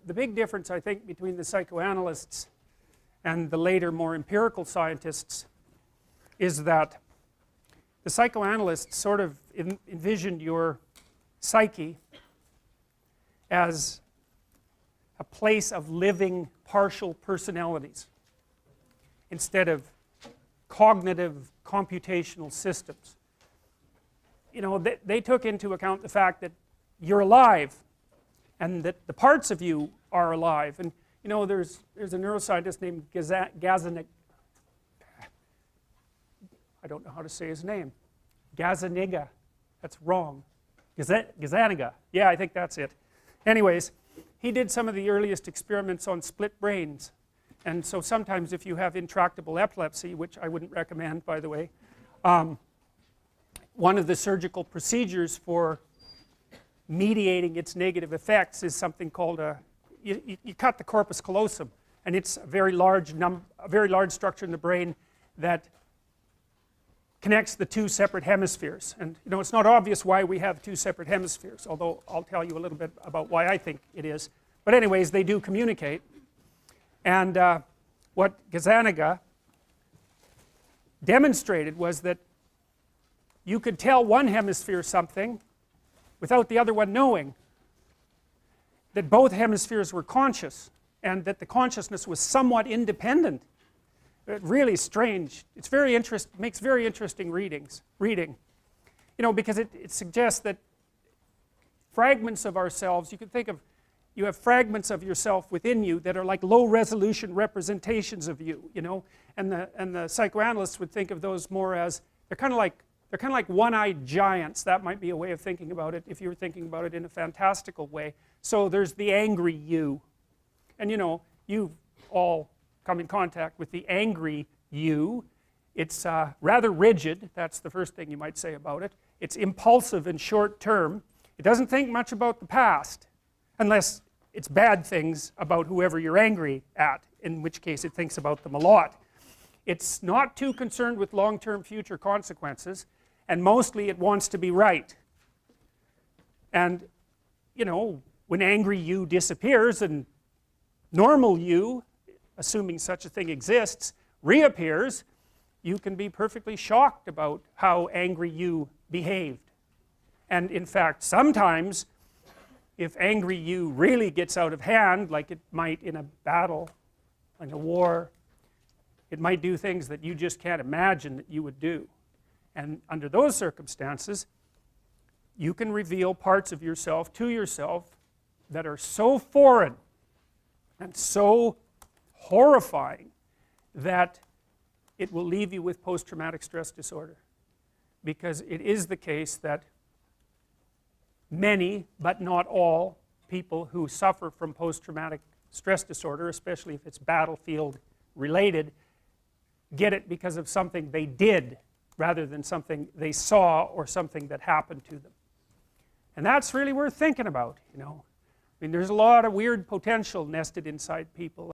the big difference, I think, between the psychoanalysts and the later more empirical scientists is that the psychoanalysts sort of envisioned your psyche as a place of living partial personalities instead of cognitive computational systems. You know, they took into account the fact that you're alive and that the parts of you are alive. And you know, there's a neuroscientist named Gazzaniga. I don't know how to say his name. Gazzaniga. That's wrong. Gazzaniga. Yeah, I think that's it. Anyways, he did some of the earliest experiments on split brains. And so sometimes if you have intractable epilepsy, which I wouldn't recommend, by the way, one of the surgical procedures for mediating its negative effects is something called you cut the corpus callosum, and it's a very large structure in the brain that connects the two separate hemispheres. And you know, it's not obvious why we have two separate hemispheres, although I'll tell you a little bit about why I think it is. But anyways, they do communicate. And what Gazzaniga demonstrated was that you could tell one hemisphere something without the other one knowing, that both hemispheres were conscious and that the consciousness was somewhat independent. Really strange. It's very makes very interesting reading. You know, because it suggests that fragments of ourselves, you can think of, you have fragments of yourself within you that are like low resolution representations of you, you know, and the psychoanalysts would think of those more as, they're kind of like one-eyed giants. That might be a way of thinking about it if you were thinking about it in a fantastical way. So there's the angry you, and you know, you've all come in contact with the angry you. It's rather rigid. That's the first thing you might say about it. It's impulsive and short-term. It doesn't think much about the past, unless it's bad things about whoever you're angry at, in which case it thinks about them a lot. It's not too concerned with long-term future consequences, and mostly it wants to be right. And you know, when angry you disappears and normal you, assuming such a thing exists, reappears, you can be perfectly shocked about how angry you behaved. And in fact, sometimes if angry you really gets out of hand, like it might in a battle, in a war, it might do things that you just can't imagine that you would do. And under those circumstances, you can reveal parts of yourself to yourself that are so foreign and so horrifying that it will leave you with post-traumatic stress disorder. Because it is the case that many, but not all, people who suffer from post-traumatic stress disorder, especially if it's battlefield related, get it because of something they did rather than something they saw or something that happened to them. And that's really worth thinking about, you know. I mean, there's a lot of weird potential nested inside people.